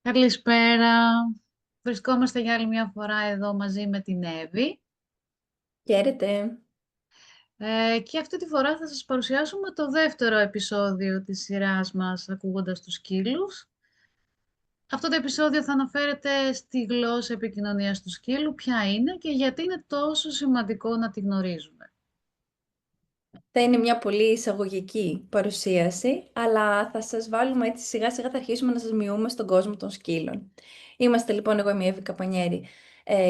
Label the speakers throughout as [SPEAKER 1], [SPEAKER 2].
[SPEAKER 1] Καλησπέρα. Βρισκόμαστε για άλλη μια φορά εδώ μαζί με την Εύη.
[SPEAKER 2] Χαίρετε.
[SPEAKER 1] Και αυτή τη φορά θα σας παρουσιάσουμε το δεύτερο επεισόδιο της σειράς μας «Ακούγοντας τους σκύλους». Αυτό το επεισόδιο θα αναφέρεται στη γλώσσα επικοινωνίας του σκύλου, ποια είναι και γιατί είναι τόσο σημαντικό να τη γνωρίζουμε.
[SPEAKER 2] Θα είναι μια πολύ εισαγωγική παρουσίαση, αλλά θα σας βάλουμε έτσι σιγά σιγά θα αρχίσουμε να σας μειούμε στον κόσμο των σκύλων. Είμαστε λοιπόν εγώ είμαι η Εύη Καπανιέρη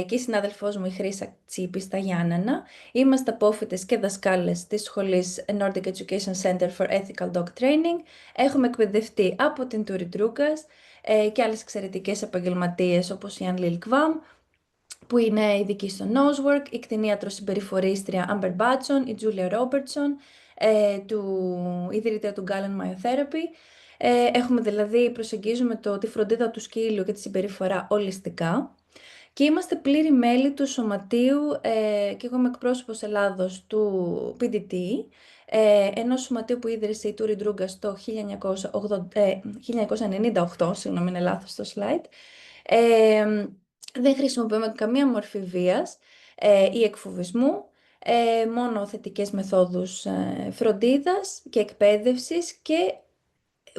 [SPEAKER 2] και η συνάδελφός μου η Χρύσα Τσίπη στα Γιάννενα. Είμαστε απόφοιτες και δασκάλες της σχολής Nordic Education Center for Ethical Dog Training. Έχουμε εκπαιδευτεί από την Τούρι Ντρούγκας και άλλες εξαιρετικές επαγγελματίες όπως η Αν Λιλ Κβάμ, που είναι ειδική στο Nosework, η κτηνίατρο συμπεριφορίστρια Amber Batson, η Julia Robertson, του ιδρυτέα του Gallen Myotherapy. Έχουμε δηλαδή, προσεγγίζουμε τη φροντίδα του σκύλου και τη συμπεριφορά ολιστικά. Και είμαστε πλήρη μέλη του σωματείου, και εγώ είμαι εκπρόσωπος Ελλάδος του PDT, ενός σωματείου που ίδρυσε η Τούρι Ντρούγκα το 1998, συγγνώμη είναι λάθος το slide. Δεν χρησιμοποιούμε καμία μορφή βίας ή εκφοβισμού, μόνο θετικές μεθόδους φροντίδας και εκπαίδευσης, και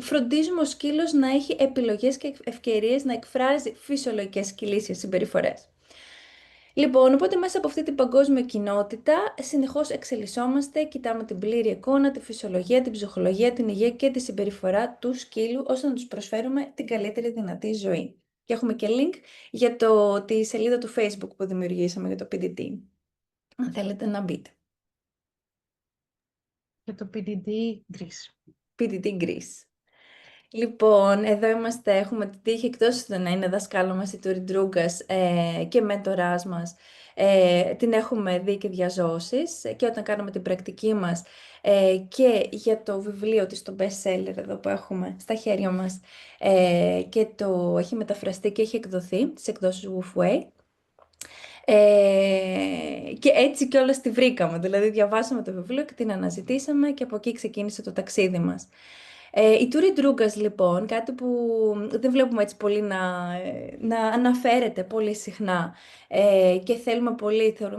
[SPEAKER 2] φροντίζουμε ο σκύλος να έχει επιλογές και ευκαιρίες να εκφράζει φυσιολογικές σκυλίσιες συμπεριφορές. Λοιπόν, οπότε μέσα από αυτή την παγκόσμια κοινότητα συνεχώς εξελισσόμαστε, κοιτάμε την πλήρη εικόνα, τη φυσιολογία, την ψυχολογία, την υγεία και τη συμπεριφορά του σκύλου, ώστε να τους προσφέρουμε την καλύτερη δυνατή ζωή. Και έχουμε και link για τη σελίδα του Facebook που δημιουργήσαμε για το PDT, αν θέλετε να μπείτε.
[SPEAKER 1] Και το PDD Greece.
[SPEAKER 2] PDT Greece. Λοιπόν, εδώ είμαστε, έχουμε την τύχη εκτός του να είναι δασκάλο μας η Τούρι Ντρούγκας και μέντοράς μας, την έχουμε δει και διαζώσεις και όταν κάναμε την πρακτική μας και για το βιβλίο της, το best seller εδώ που έχουμε στα χέρια μας, και το έχει μεταφραστεί και έχει εκδοθεί στις εκδόσεις Woofway. Και έτσι κιόλας τη βρήκαμε, δηλαδή διαβάσαμε το βιβλίο και την αναζητήσαμε και από εκεί ξεκίνησε το ταξίδι μας. Η Τούρι Ντρούγκας λοιπόν, κάτι που δεν βλέπουμε έτσι πολύ να αναφέρεται πολύ συχνά, και θεωρούμε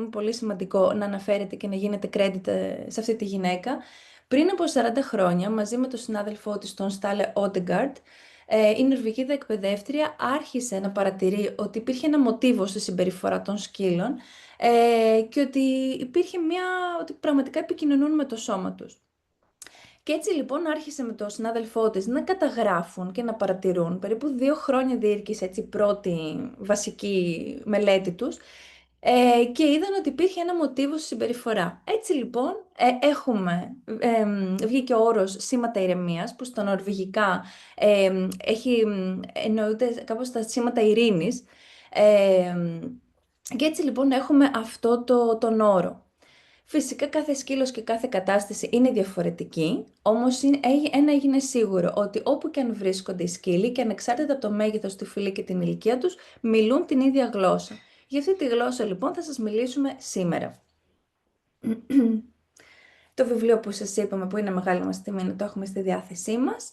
[SPEAKER 2] πολύ σημαντικό να αναφέρεται και να γίνεται credit σε αυτή τη γυναίκα. Πριν από 40 χρόνια, μαζί με τον συνάδελφό της, τον Στάλε Όντεγκαρντ, η Νορβηγίδα εκπαιδεύτρια άρχισε να παρατηρεί ότι υπήρχε ένα μοτίβο στη συμπεριφορά των σκύλων, και ότι ότι πραγματικά επικοινωνούν με το σώμα τους. Και έτσι λοιπόν άρχισε με τον συνάδελφό της να καταγράφουν και να παρατηρούν. Περίπου 2 χρόνια διήρκησε έτσι η πρώτη βασική μελέτη τους, και είδαν ότι υπήρχε ένα μοτίβο στη συμπεριφορά. Έτσι λοιπόν βγήκε ο όρος σήματα ηρεμίας, που στα νορβηγικά εννοούνται κάπως τα σήματα ειρήνης. Και έτσι λοιπόν έχουμε αυτό τον όρο. Φυσικά κάθε σκύλος και κάθε κατάσταση είναι διαφορετική, όμως ένα έγινε σίγουρο, ότι όπου και αν βρίσκονται οι σκύλοι και ανεξάρτητα από το μέγεθος, τη φυλή και την ηλικία τους, μιλούν την ίδια γλώσσα. Για αυτή τη γλώσσα λοιπόν θα σας μιλήσουμε σήμερα. Το βιβλίο που σας είπαμε, που είναι μεγάλη μας τιμή να το έχουμε στη διάθεσή μας,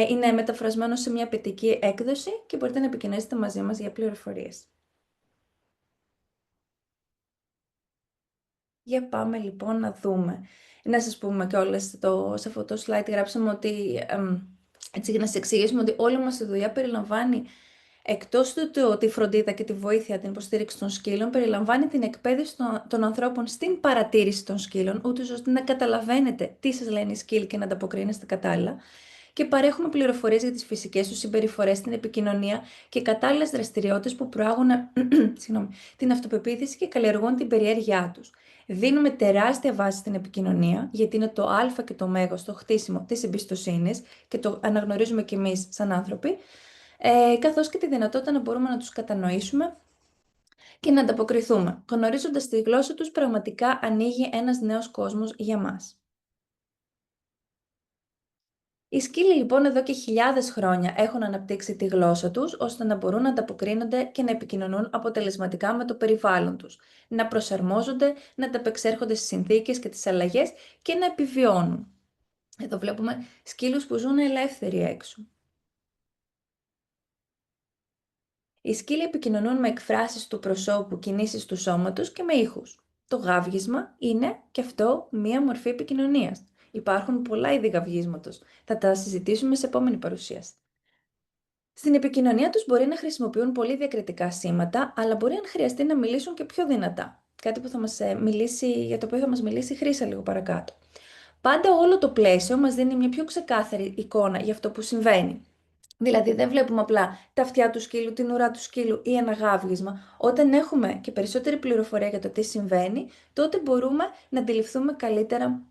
[SPEAKER 2] είναι μεταφρασμένο σε μια ποιητική έκδοση και μπορείτε να επικοινωνήσετε μαζί μας για πληροφορίες. Για πάμε λοιπόν να δούμε. Να σας πούμε κιόλας σε αυτό το slide γράψαμε ότι, έτσι για να σας εξηγήσουμε, ότι όλη μας η δουλειά περιλαμβάνει, εκτός του τη φροντίδα και τη βοήθεια, την υποστήριξη των σκύλων, περιλαμβάνει την εκπαίδευση των ανθρώπων στην παρατήρηση των σκύλων, ούτως ώστε να καταλαβαίνετε τι σας λένε οι σκύλοι και να ανταποκρίνεστε κατάλληλα. Και παρέχουμε πληροφορίες για τις φυσικές τους συμπεριφορές, την επικοινωνία και κατάλληλες δραστηριότητες που προάγουν την αυτοπεποίθηση και καλλιεργούν την περιέργειά τους. Δίνουμε τεράστια βάση στην επικοινωνία, γιατί είναι το α και το μέγα στο χτίσιμο της εμπιστοσύνης και το αναγνωρίζουμε κι εμείς σαν άνθρωποι, καθώς και τη δυνατότητα να μπορούμε να τους κατανοήσουμε και να ανταποκριθούμε. Γνωρίζοντας τη γλώσσα τους, πραγματικά ανοίγει ένας νέος κόσμος για μας. Οι σκύλοι λοιπόν εδώ και χιλιάδες χρόνια έχουν αναπτύξει τη γλώσσα τους, ώστε να μπορούν να ανταποκρίνονται και να επικοινωνούν αποτελεσματικά με το περιβάλλον τους, να προσαρμόζονται, να ανταπεξέρχονται στις συνθήκες και τις αλλαγές και να επιβιώνουν. Εδώ βλέπουμε σκύλους που ζουν ελεύθεροι έξω. Οι σκύλοι επικοινωνούν με εκφράσεις του προσώπου, κινήσεις του σώματος και με ήχους. Το γάβγισμα είναι και αυτό μία μορφή επικοινωνίας. Υπάρχουν πολλά είδη γαυγίσματος. Θα τα συζητήσουμε σε επόμενη παρουσίαση. Στην επικοινωνία τους μπορεί να χρησιμοποιούν πολύ διακριτικά σήματα, αλλά μπορεί αν χρειαστεί να μιλήσουν και πιο δυνατά. Κάτι που θα μας μιλήσει, για το οποίο θα μας μιλήσει η Χρύσα λίγο παρακάτω. Πάντα όλο το πλαίσιο μας δίνει μια πιο ξεκάθαρη εικόνα για αυτό που συμβαίνει. Δηλαδή δεν βλέπουμε απλά τα αυτιά του σκύλου, την ουρά του σκύλου ή ένα γάβγισμα. Όταν έχουμε και περισσότερη πληροφορία για το τι συμβαίνει, τότε μπορούμε να αντιληφθούμε καλύτερα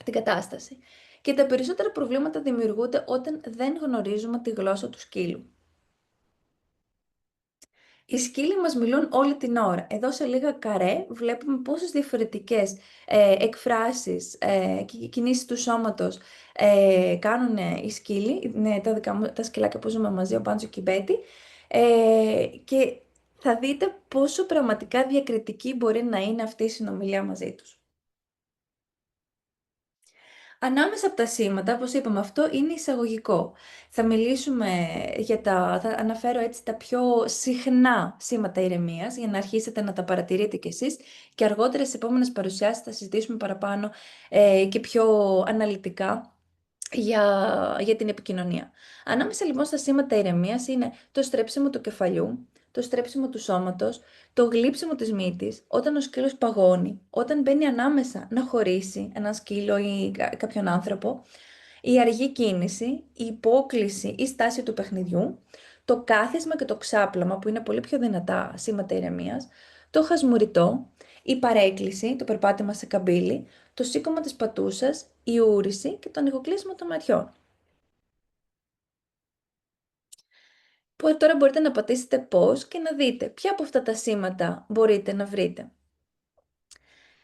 [SPEAKER 2] την κατάσταση. Και τα περισσότερα προβλήματα δημιουργούνται όταν δεν γνωρίζουμε τη γλώσσα του σκύλου. Οι σκύλοι μας μιλούν όλη την ώρα. Εδώ σε λίγα καρέ βλέπουμε πόσες διαφορετικές εκφράσεις και κινήσεις του σώματος κάνουν οι σκύλοι. Είναι τα δικά μου τα σκυλάκια που ζούμε μαζί, ο Πάντζο και η Μπέτη. Και θα δείτε πόσο πραγματικά διακριτική μπορεί να είναι αυτή η συνομιλία μαζί τους. Ανάμεσα από τα σήματα, όπως είπαμε, αυτό είναι εισαγωγικό. Θα μιλήσουμε θα αναφέρω έτσι τα πιο συχνά σήματα ηρεμίας, για να αρχίσετε να τα παρατηρείτε κι εσείς και αργότερα στις επόμενες παρουσιάσεις θα συζητήσουμε παραπάνω και πιο αναλυτικά για την επικοινωνία. Ανάμεσα λοιπόν στα σήματα ηρεμίας είναι το στρέψιμο του κεφαλιού, το στρέψιμο του σώματος, το γλύψιμο της μύτης, όταν ο σκύλος παγώνει, όταν μπαίνει ανάμεσα να χωρίσει ένα σκύλο ή κάποιον άνθρωπο, η αργή κίνηση, η υπόκλιση ή στάση του παιχνιδιού, το κάθισμα και το ξάπλαμα που είναι πολύ πιο δυνατά σήματα ηρεμίας, το χασμουριτό, η παρέκκληση, το περπάτημα σε καμπύλη, το σήκωμα της πατούσας, η ούρηση και το ανοιγοκλείσιμο των ματιών. Που τώρα μπορείτε να πατήσετε pause και να δείτε ποια από αυτά τα σήματα μπορείτε να βρείτε.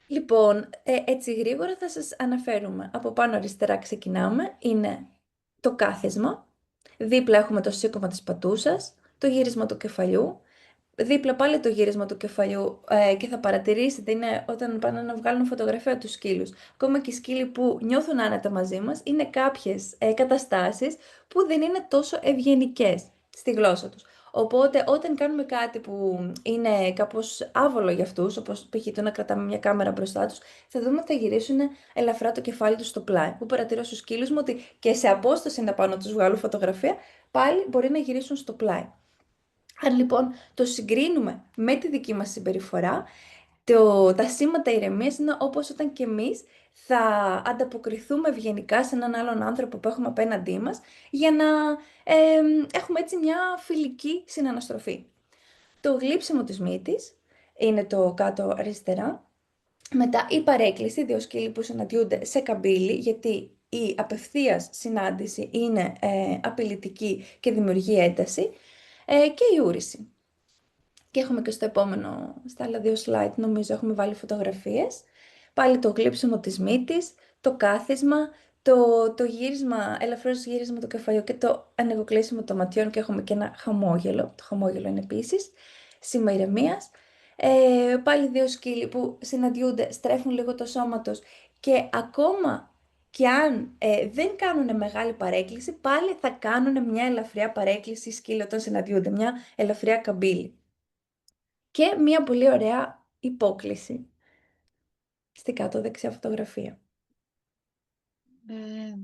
[SPEAKER 2] Λοιπόν, έτσι γρήγορα θα σας αναφέρουμε. Από πάνω αριστερά ξεκινάμε, είναι το κάθισμα, δίπλα έχουμε το σήκωμα της πατούσας, το γύρισμα του κεφαλιού, δίπλα πάλι το γύρισμα του κεφαλιού και θα παρατηρήσετε είναι όταν πάνε να βγάλουν φωτογραφία τους σκύλους. Ακόμα και οι σκύλοι που νιώθουν άνετα μαζί μας είναι κάποιες καταστάσεις που δεν είναι τόσο ευγενικές στη γλώσσα τους. Οπότε όταν κάνουμε κάτι που είναι κάπως άβολο για αυτούς, όπως π.χ. το να κρατάμε μια κάμερα μπροστά τους, θα δούμε ότι θα γυρίσουν ελαφρά το κεφάλι τους στο πλάι. Που παρατηρώ στους σκύλους μου ότι και σε απόσταση να πάω να τους βγάλω φωτογραφία, πάλι μπορεί να γυρίσουν στο πλάι. Αν λοιπόν το συγκρίνουμε με τη δική μας συμπεριφορά, τα σήματα ηρεμίας είναι όπως όταν και εμείς θα ανταποκριθούμε ευγενικά σε έναν άλλον άνθρωπο που έχουμε απέναντί μας για να έχουμε έτσι μια φιλική συναναστροφή. Το γλύψιμο της μύτης είναι το κάτω αριστερά. Μετά η παρέκκληση, δύο σκύλοι που συναντιούνται σε καμπύλη, γιατί η απευθείας συνάντηση είναι απειλητική και δημιουργεί ένταση. Και η ούρηση. Και έχουμε και στο επόμενο, στα άλλα δύο slide νομίζω έχουμε βάλει φωτογραφίες. Πάλι το γλύψιμο της μύτης, το κάθισμα, το γύρισμα, ελαφρώς γύρισμα του κεφαλιού και το ανοιγοκλείσιμο των ματιών και έχουμε και ένα χαμόγελο. Το χαμόγελο είναι επίσης σήμα ηρεμίας. Πάλι δύο σκύλοι που συναντιούνται, στρέφουν λίγο το σώμα τους και ακόμα και αν δεν κάνουν μεγάλη παρέκκληση, πάλι θα κάνουν μια ελαφριά παρέκκληση σκύλοι όταν συναντιούνται, μια ελαφριά καμπύλη. Και μια πολύ ωραία υπόκλιση στην κάτω δεξιά φωτογραφία.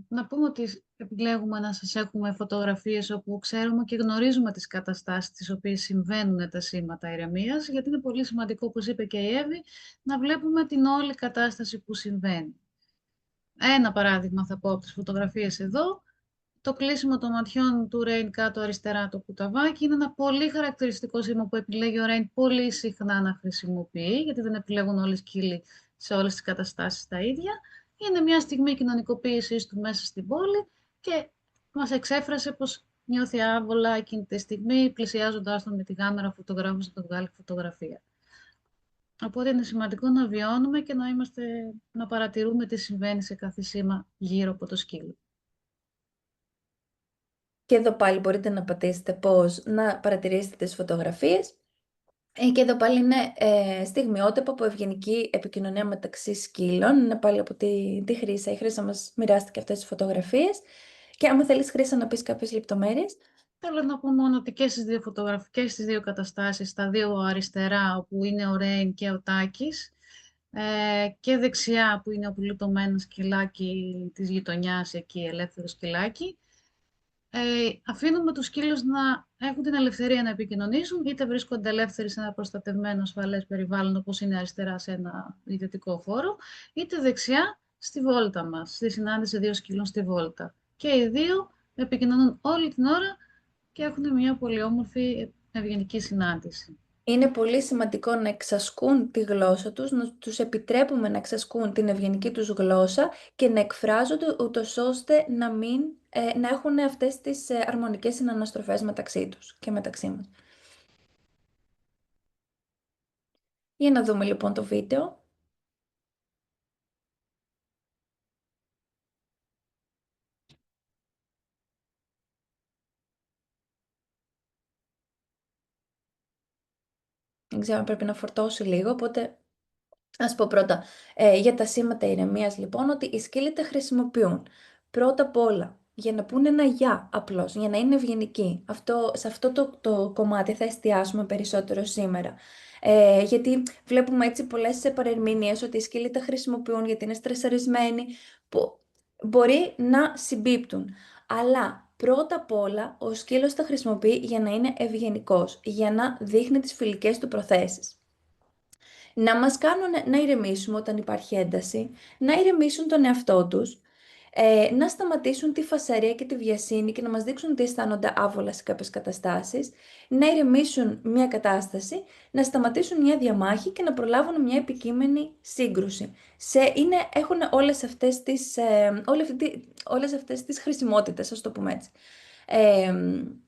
[SPEAKER 1] Να πούμε ότι επιλέγουμε να σας έχουμε φωτογραφίες όπου ξέρουμε και γνωρίζουμε τις καταστάσεις τις οποίες συμβαίνουν τα σήματα ηρεμίας, γιατί είναι πολύ σημαντικό, όπως είπε και η Εύη, να βλέπουμε την όλη κατάσταση που συμβαίνει. Ένα παράδειγμα θα πω από τις φωτογραφίες εδώ. Το κλείσιμο των ματιών του Ρέιν κάτω αριστερά το κουταβάκι είναι ένα πολύ χαρακτηριστικό σήμα που επιλέγει ο Ρέιν πολύ συχνά να χρησιμοποιεί, γιατί δεν επιλέγουν όλοι οι σκύλοι σε όλες τις καταστάσεις τα ίδια. Είναι μια στιγμή κοινωνικοποίησης του μέσα στην πόλη και μας εξέφρασε πως νιώθει άβολα εκείνη τη στιγμή, πλησιάζοντάς τον με τη κάμερα φωτογράφος να τον βγάλει φωτογραφία. Οπότε είναι σημαντικό να βιώνουμε και να παρατηρούμε τι συμβαίνει σε κάθε σήμα γύρω από το σκύλο.
[SPEAKER 2] Και εδώ πάλι μπορείτε να πατήσετε πώς να παρατηρήσετε τις φωτογραφίες. Και εδώ πάλι είναι στιγμιότυπο από ευγενική επικοινωνία μεταξύ σκύλων. Είναι πάλι από τη Χρύσα. Η Χρύσα μας μοιράστηκε αυτές τις φωτογραφίες. Και άμα θέλεις, Χρύσα, να πεις κάποιες λεπτομέρειες.
[SPEAKER 1] Θέλω να πω μόνο ότι και στις δύο φωτογραφικές, στις δύο καταστάσεις, στα δύο αριστερά, όπου είναι ο Ρέιν και ο Τάκης, και δεξιά που είναι ο πλουτωμένος σκυλάκι της γειτονιάς, εκεί ελεύθερο σκυλάκι, αφήνουμε τους σκύλους να έχουν την ελευθερία να επικοινωνήσουν, είτε βρίσκονται ελεύθεροι σε ένα προστατευμένο ασφαλές περιβάλλον, όπως είναι αριστερά σε ένα ιδιωτικό χώρο, είτε δεξιά στη βόλτα μας, στη συνάντηση δύο σκύλων στη βόλτα. Και οι δύο επικοινωνούν όλη την ώρα και έχουν μια πολύ όμορφη ευγενική συνάντηση.
[SPEAKER 2] Είναι πολύ σημαντικό να εξασκούν τη γλώσσα τους, να τους επιτρέπουμε να εξασκούν την ευγενική τους γλώσσα και να εκφράζονται ούτως ώστε να έχουν αυτές τις αρμονικές συναναστροφές μεταξύ τους και μεταξύ μας. Για να δούμε λοιπόν το βίντεο. Δεν ξέρω αν πρέπει να φορτώσει λίγο, οπότε ας πω πρώτα για τα σήματα ηρεμίας λοιπόν, ότι οι σκύλοι τα χρησιμοποιούν πρώτα απ' όλα για να πούνε ένα γεια απλώς, για να είναι ευγενικοί. Σε αυτό το κομμάτι θα εστιάσουμε περισσότερο σήμερα. Γιατί βλέπουμε έτσι πολλές παρερμηνίες ότι οι σκύλοι τα χρησιμοποιούν γιατί είναι στρεσαρισμένοι, που μπορεί να συμπίπτουν. Αλλά πρώτα απ' όλα ο σκύλος τα χρησιμοποιεί για να είναι ευγενικός, για να δείχνει τις φιλικές του προθέσεις. Να μας κάνουν να ηρεμήσουμε όταν υπάρχει ένταση, να ηρεμήσουν τον εαυτό τους, να σταματήσουν τη φασαρία και τη βιασύνη και να μας δείξουν ότι αισθάνονται άβολα σε κάποιες καταστάσεις, να ηρεμήσουν μια κατάσταση, να σταματήσουν μια διαμάχη και να προλάβουν μια επικείμενη σύγκρουση. Έχουν όλες αυτές τις χρησιμότητες, ας το πούμε έτσι.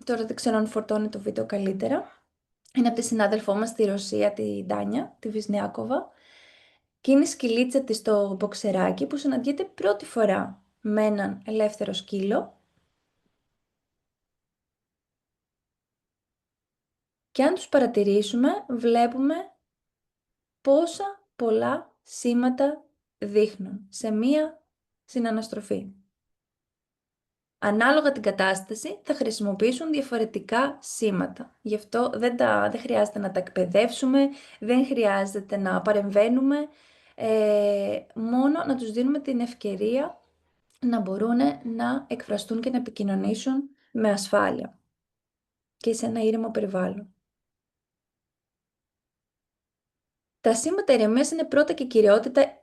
[SPEAKER 2] Τώρα δεν ξέρω αν φορτώνει το βίντεο καλύτερα. Είναι από τη συνάδελφό μας στη Ρωσία, τη Ντάνια, τη Βυσνιάκοβα. Και είναι η σκυλίτσα της στο μποξεράκι που συναντιέται πρώτη φορά με έναν ελεύθερο σκύλο. Και αν τους παρατηρήσουμε, βλέπουμε πόσα πολλά σήματα δείχνουν σε μία συναναστροφή. Ανάλογα την κατάσταση θα χρησιμοποιήσουν διαφορετικά σήματα. Γι' αυτό δεν χρειάζεται να τα εκπαιδεύσουμε, δεν χρειάζεται να παρεμβαίνουμε, μόνο να τους δίνουμε την ευκαιρία να μπορούν να εκφραστούν και να επικοινωνήσουν με ασφάλεια και σε ένα ήρεμο περιβάλλον. Τα σήματα ηρεμίας είναι πρώτα και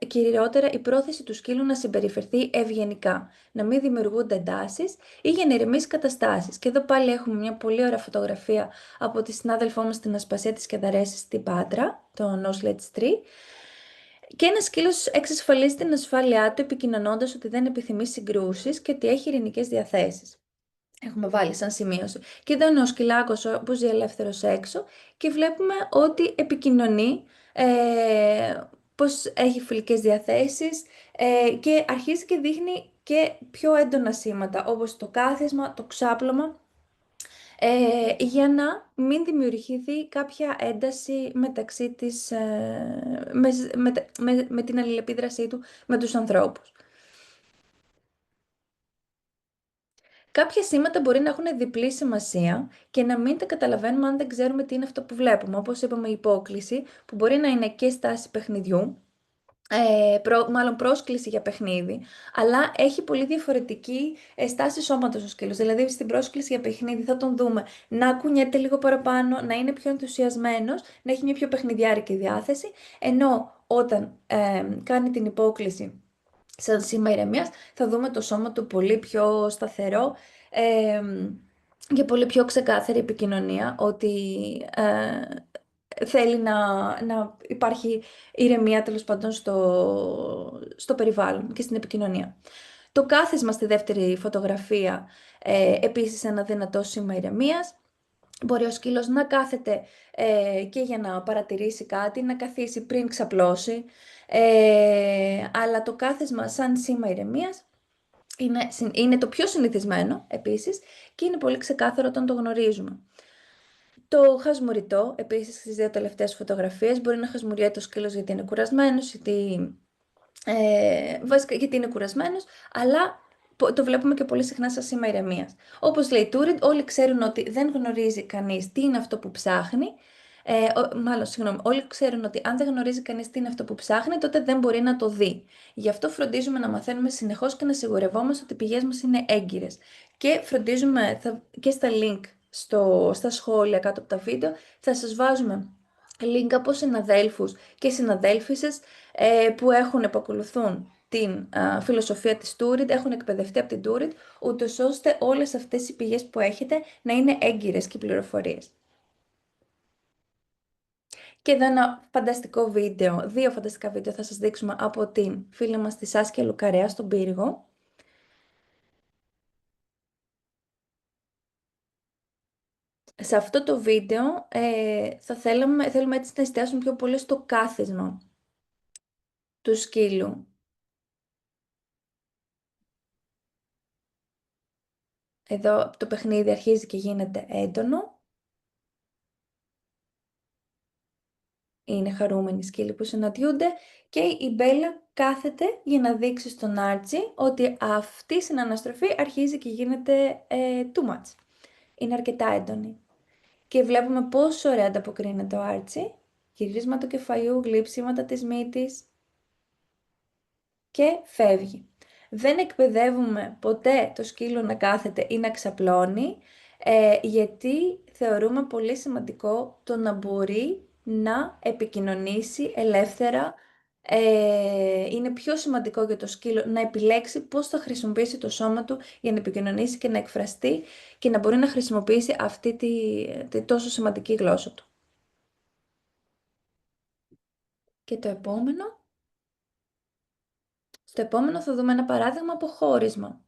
[SPEAKER 2] κυριότερα η πρόθεση του σκύλου να συμπεριφερθεί ευγενικά, να μην δημιουργούνται εντάσεις ή για να ηρεμήσει καταστάσεις. Και εδώ πάλι έχουμε μια πολύ ωραία φωτογραφία από τη συνάδελφό μας στην Ασπασία της Κεδαρέσης στην Πάτρα, το No Sledge Tree. Και ένας σκύλος εξασφαλίζει την ασφάλειά του επικοινωνώντας ότι δεν επιθυμεί συγκρούσεις και ότι έχει ειρηνικές διαθέσεις. Έχουμε βάλει σαν σημείωση. Και εδώ είναι ο σκυλάκος που ζει ελεύθερος έξω και βλέπουμε ότι επικοινωνεί, πως έχει φιλικές διαθέσεις και αρχίζει και δείχνει και πιο έντονα σήματα όπως το κάθισμα, το ξάπλωμα, για να μην δημιουργηθεί κάποια ένταση μεταξύ της, με την αλληλεπίδρασή του με τους ανθρώπους. Κάποια σήματα μπορεί να έχουν διπλή σημασία και να μην τα καταλαβαίνουμε αν δεν ξέρουμε τι είναι αυτό που βλέπουμε. Όπως είπαμε, η υπόκλιση, που μπορεί να είναι και στάση παιχνιδιού, μάλλον πρόσκληση για παιχνίδι, αλλά έχει πολύ διαφορετική στάση σώματος ο σκύλος. Δηλαδή, στην πρόσκληση για παιχνίδι θα τον δούμε να κουνιέται λίγο παραπάνω, να είναι πιο ενθουσιασμένος, να έχει μια πιο παιχνιδιάρικη διάθεση, ενώ όταν κάνει την υπόκληση σαν σήμα ηρεμίας, θα δούμε το σώμα του πολύ πιο σταθερό και πολύ πιο ξεκάθαρη επικοινωνία, ότι θέλει να υπάρχει ηρεμία τέλος πάντων στο περιβάλλον και στην επικοινωνία. Το κάθισμα στη δεύτερη φωτογραφία, επίσης ένα δυνατό σήμα ηρεμίας. Μπορεί ο σκύλος να κάθεται και για να παρατηρήσει κάτι, να καθίσει πριν ξαπλώσει, αλλά το κάθισμα σαν σήμα ηρεμίας είναι το πιο συνηθισμένο επίσης και είναι πολύ ξεκάθαρο όταν το γνωρίζουμε. Το χασμουριτό, επίσης στις δύο τελευταίες φωτογραφίες, μπορεί να χασμουριέται το σκύλος γιατί είναι κουρασμένος, βασικά γιατί είναι κουρασμένος, αλλά το βλέπουμε και πολύ συχνά στα σήμα ηρεμίας. Όπως λέει η Τούριντ, όλοι ξέρουν ότι δεν γνωρίζει κανείς τι είναι αυτό που ψάχνει. Μάλλον, συγγνώμη, όλοι ξέρουν ότι αν δεν γνωρίζει κανείς τι είναι αυτό που ψάχνει, τότε δεν μπορεί να το δει. Γι' αυτό φροντίζουμε να μαθαίνουμε συνεχώς και να σιγουρευόμαστε ότι οι πηγές μας είναι έγκυρες. Και φροντίζουμε, και στα link στα σχόλια κάτω από τα βίντεο, θα σας βάζουμε link από συναδέλφους και συναδέλφισες που επακολουθούν την φιλοσοφία της Τούριντ, έχουν εκπαιδευτεί από την Τούριντ, ούτως ώστε όλες αυτές οι πηγές που έχετε να είναι έγκυρες και πληροφορίες. Και εδώ ένα φανταστικό βίντεο, δύο φανταστικά βίντεο θα σας δείξουμε από την φίλη μας τη Σάσκια Λουκαρέα στον Πύργο. Σε αυτό το βίντεο θέλουμε έτσι να εστιάσουμε πιο πολύ στο κάθισμα του σκύλου. Εδώ το παιχνίδι αρχίζει και γίνεται έντονο. Είναι χαρούμενοι σκύλοι που συναντιούνται και η Μπέλα κάθεται για να δείξει στον Άρτσι ότι αυτή η συναναστροφή αρχίζει και γίνεται too much. Είναι αρκετά έντονη. Και βλέπουμε πόσο ωραία ανταποκρίνεται ο Άρτσι. Γυρίσμα του κεφαλιού, γλύψιματα της μύτης και φεύγει. Δεν εκπαιδεύουμε ποτέ το σκύλο να κάθεται ή να ξαπλώνει, γιατί θεωρούμε πολύ σημαντικό το να μπορεί να επικοινωνήσει ελεύθερα. Είναι πιο σημαντικό για το σκύλο να επιλέξει πώς θα χρησιμοποιήσει το σώμα του για να επικοινωνήσει και να εκφραστεί και να μπορεί να χρησιμοποιήσει αυτή τη τόσο σημαντική γλώσσα του. Και το επόμενο. Στο επόμενο θα δούμε ένα παράδειγμα από χώρισμα.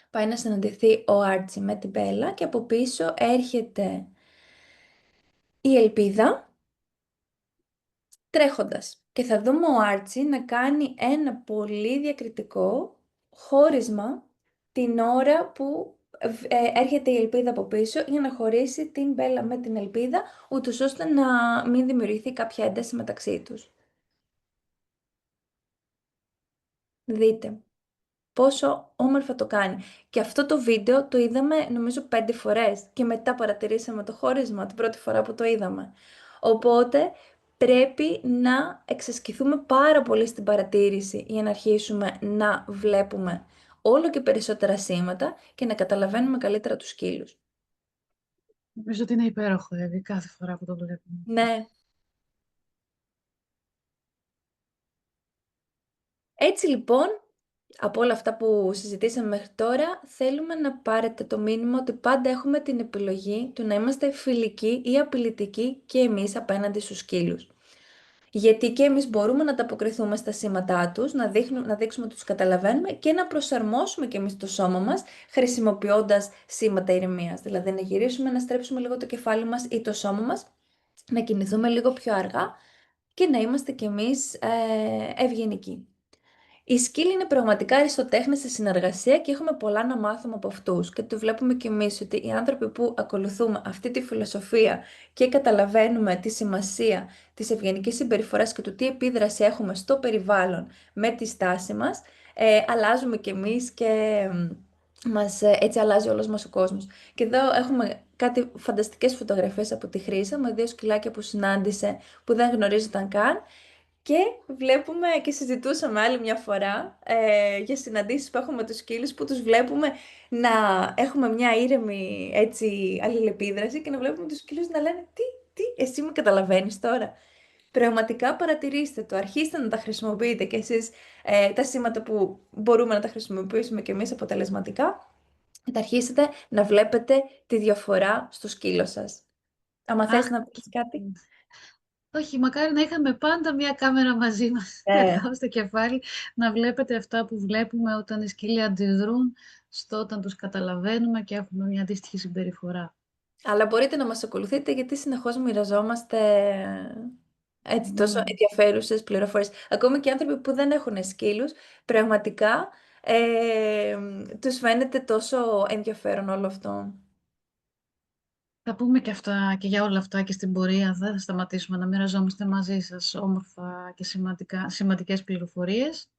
[SPEAKER 2] Πάει να συναντηθεί ο Άρτσι με την Μπέλα και από πίσω έρχεται η Ελπίδα τρέχοντας. Και θα δούμε ο Άρτσι να κάνει ένα πολύ διακριτικό χώρισμα την ώρα που έρχεται η Ελπίδα από πίσω για να χωρίσει την Μπέλα με την Ελπίδα, ούτως ώστε να μην δημιουργηθεί κάποια ένταση μεταξύ τους. Δείτε πόσο όμορφα το κάνει. Και αυτό το βίντεο το είδαμε νομίζω 5 φορές και μετά παρατηρήσαμε το χώρισμα την πρώτη φορά που το είδαμε. Οπότε πρέπει να εξασκηθούμε πάρα πολύ στην παρατήρηση για να αρχίσουμε να βλέπουμε όλο και περισσότερα σήματα και να καταλαβαίνουμε καλύτερα τους σκύλους.
[SPEAKER 1] Νομίζω ότι είναι υπέροχο, Εύη, κάθε φορά που το βλέπουμε.
[SPEAKER 2] Ναι. Έτσι λοιπόν, από όλα αυτά που συζητήσαμε μέχρι τώρα, θέλουμε να πάρετε το μήνυμα ότι πάντα έχουμε την επιλογή του να είμαστε φιλικοί ή απειλητικοί και εμείς απέναντι στους σκύλους. Γιατί και εμείς μπορούμε να ανταποκριθούμε στα σήματά τους, να δείξουμε ότι τους καταλαβαίνουμε και να προσαρμόσουμε και εμείς το σώμα μας χρησιμοποιώντας σήματα ηρεμίας. Δηλαδή να γυρίσουμε, να στρέψουμε λίγο το κεφάλι μας ή το σώμα μας, να κινηθούμε λίγο πιο αργά και να είμαστε κι εμείς ευγενικοί. Οι σκύλοι είναι πραγματικά αριστοτέχνες στη συνεργασία και έχουμε πολλά να μάθουμε από αυτούς. Και το βλέπουμε κι εμείς ότι οι άνθρωποι που ακολουθούμε αυτή τη φιλοσοφία και καταλαβαίνουμε τη σημασία της ευγενικής συμπεριφοράς και του τι επίδραση έχουμε στο περιβάλλον με τη στάση μας, αλλάζουμε κι εμείς και έτσι αλλάζει όλος μας ο κόσμος. Και εδώ έχουμε κάτι φανταστικές φωτογραφίες από τη Χρύσα με δύο σκυλάκια που συνάντησε που δεν γνωρίζονταν καν. Και βλέπουμε και συζητούσαμε άλλη μια φορά για συναντήσεις που έχουμε με τους σκύλους που τους βλέπουμε να έχουμε μια ήρεμη έτσι αλληλεπίδραση και να βλέπουμε τους σκύλους να λένε εσύ με καταλαβαίνεις τώρα. Πραγματικά παρατηρήστε το, αρχίστε να τα χρησιμοποιείτε και εσείς τα σήματα που μπορούμε να τα χρησιμοποιήσουμε και εμείς αποτελεσματικά και θα αρχίσετε να βλέπετε τη διαφορά στο σκύλο σας. Άμα θες
[SPEAKER 1] Αχ,
[SPEAKER 2] να πεις κάτι.
[SPEAKER 1] όχι, μακάρι να είχαμε πάντα μια κάμερα μαζί μας εδώ στο κεφάλι, να βλέπετε αυτά που βλέπουμε όταν οι σκύλοι αντιδρούν, στο όταν τους καταλαβαίνουμε και έχουμε μια αντίστοιχη συμπεριφορά.
[SPEAKER 2] Αλλά μπορείτε να μας ακολουθείτε γιατί συνεχώς μοιραζόμαστε έτσι τόσο
[SPEAKER 1] Ναι.
[SPEAKER 2] ενδιαφέρουσες πληροφορίες. Ακόμη και άνθρωποι που δεν έχουν σκύλους, πραγματικά τους φαίνεται τόσο ενδιαφέρον όλο αυτό.
[SPEAKER 1] Θα πούμε και αυτά και για όλα αυτά και στην πορεία. Δεν θα σταματήσουμε να μοιραζόμαστε μαζί σας όμορφα και σημαντικές πληροφορίες.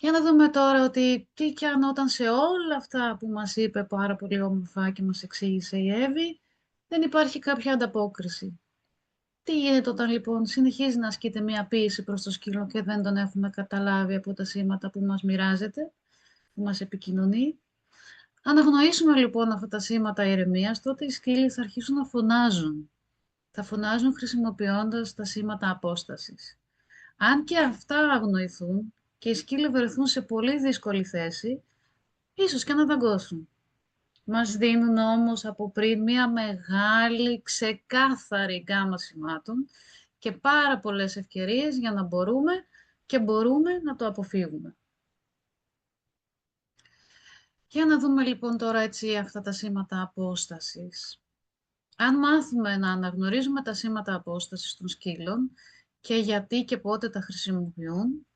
[SPEAKER 1] Για να δούμε τώρα ότι τι κι αν όταν σε όλα αυτά που μας είπε πάρα πολύ όμορφα και μας εξήγησε η Εύη, δεν υπάρχει κάποια ανταπόκριση. Τι γίνεται όταν λοιπόν συνεχίζει να ασκείται μία πίεση προς το σκύλο και δεν τον έχουμε καταλάβει από τα σήματα που μας μοιράζεται, που μας επικοινωνεί. Αν αγνοήσουμε λοιπόν αυτά τα σήματα ηρεμίας, τότε οι σκύλοι θα αρχίσουν να φωνάζουν. Θα φωνάζουν χρησιμοποιώντας τα σήματα απόστασης. Αν και αυτά αγνοηθούν και οι σκύλοι βρεθούν σε πολύ δύσκολη θέση, ίσως και να δαγκώσουν. Μας δίνουν όμως από πριν μία μεγάλη, ξεκάθαρη γκάμα σημάτων και πάρα πολλές ευκαιρίες για να μπορούμε να το αποφύγουμε. Για να δούμε λοιπόν τώρα έτσι αυτά τα σήματα απόστασης. Αν μάθουμε να αναγνωρίζουμε τα σήματα απόστασης των σκύλων και γιατί και πότε τα χρησιμοποιούν,